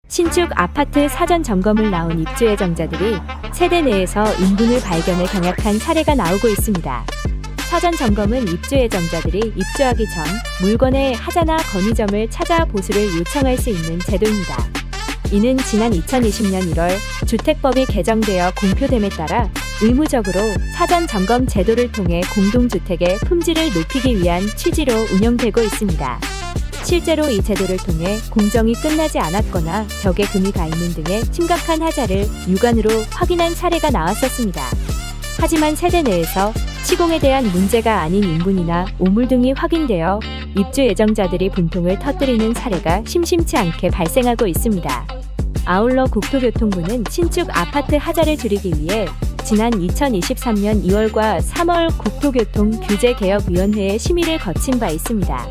신축 아파트 사전 점검을 나온 입주 예정자들이 세대 내에서 인분을 발견해 경약한 사례가 나오고 있습니다. 사전 점검은 입주 예정자들이 입주하기 전 물건의 하자나 건의점을 찾아 보수를 요청할 수 있는 제도입니다. 이는 지난 2020년 1월 주택법이 개정되어 공표됨에 따라 의무적으로 사전 점검 제도를 통해 공동주택의 품질을 높이기 위한 취지로 운영되고 있습니다. 실제로 이 제도를 통해 공정이 끝나지 않았거나 벽에 금이 가 있는 등의 심각한 하자를 육안으로 확인한 사례가 나왔었습니다. 하지만 세대 내에서 시공에 대한 문제가 아닌 인분이나 오물 등이 확인되어 입주 예정자들이 분통을 터뜨리는 사례가 심심치 않게 발생하고 있습니다. 아울러 국토교통부는 신축 아파트 하자를 줄이기 위해 지난 2023년 2월과 3월 국토교통규제개혁위원회의 심의를 거친 바 있습니다.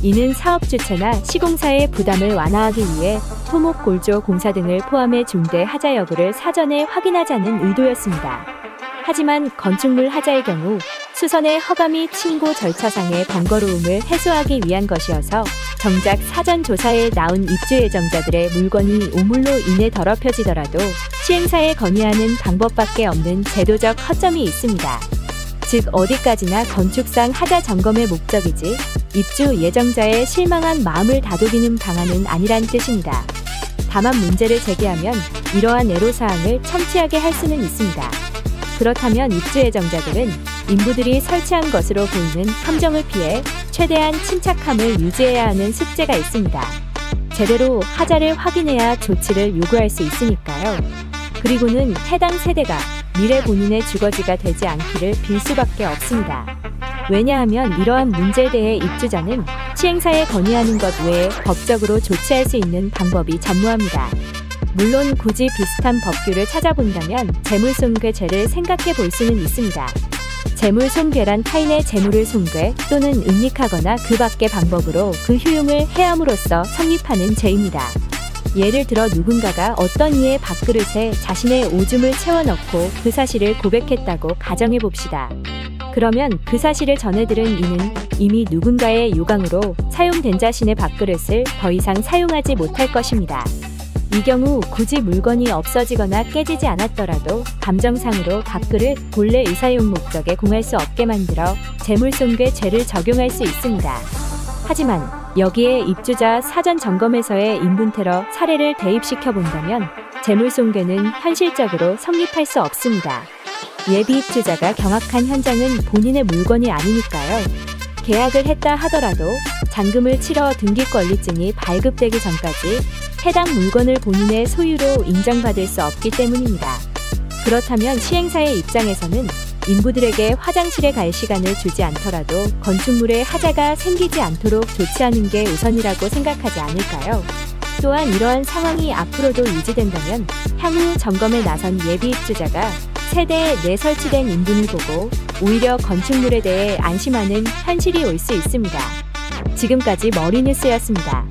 이는 사업 주체나 시공사의 부담을 완화하기 위해 토목, 골조, 공사 등을 포함해 중대 하자 여부를 사전에 확인하자는 의도였습니다. 하지만 건축물 하자의 경우 수선의 허가미 신고 절차상의 번거로움을 해소하기 위한 것이어서 정작 사전 조사에 나온 입주 예정자들의 물건이 오물로 인해 더럽혀지더라도 시행사에 건의하는 방법밖에 없는 제도적 허점이 있습니다. 즉 어디까지나 건축상 하자 점검의 목적이지 입주 예정자의 실망한 마음을 다독이는 방안은 아니란 뜻입니다. 다만 문제를 제기하면 이러한 애로사항을 청취하게 할 수는 있습니다. 그렇다면 입주 예정자들은 인부들이 설치한 것으로 보이는 함정을 피해 최대한 침착함을 유지해야 하는 숙제가 있습니다. 제대로 하자를 확인해야 조치를 요구할 수 있으니까요. 그리고는 해당 세대가 미래 본인의 주거지가 되지 않기를 빌 수밖에 없습니다. 왜냐하면 이러한 문제에 대해 입주자는 시행사에 건의하는 것 외에 법적으로 조치할 수 있는 방법이 전무합니다. 물론 굳이 비슷한 법규를 찾아본다면 재물손괴죄를 생각해 볼 수는 있습니다. 재물손괴란 타인의 재물을 손괴 또는 은닉하거나 그 밖의 방법으로 그 효용을 해함으로써 성립하는 죄입니다. 예를 들어 누군가가 어떤 이의 밥그릇에 자신의 오줌을 채워넣고 그 사실을 고백했다고 가정해봅시다. 그러면 그 사실을 전해들은 이는 이미 누군가의 요강으로 사용된 자신의 밥그릇을 더 이상 사용하지 못할 것입니다. 이 경우 굳이 물건이 없어지거나 깨지지 않았더라도 감정상으로 밥그릇 본래 의사용 목적에 공할 수 없게 만들어 재물손괴죄를 적용할 수 있습니다. 하지만 여기에 입주자 사전 점검에서의 인분테러 사례를 대입시켜 본다면 재물손괴는 현실적으로 성립할 수 없습니다. 예비 입주자가 경악한 현장은 본인의 물건이 아니니까요. 계약을 했다 하더라도 잔금을 치러 등기권리증이 발급되기 전까지 해당 물건을 본인의 소유로 인정받을 수 없기 때문입니다. 그렇다면 시행사의 입장에서는 인부들에게 화장실에 갈 시간을 주지 않더라도 건축물에 하자가 생기지 않도록 조치하는 게 우선이라고 생각하지 않을까요? 또한 이러한 상황이 앞으로도 유지된다면 향후 점검에 나선 예비 입주자가 세대 내 설치된 인분을 보고 오히려 건축물에 대해 안심하는 현실이 올 수 있습니다. 지금까지 머리뉴스였습니다.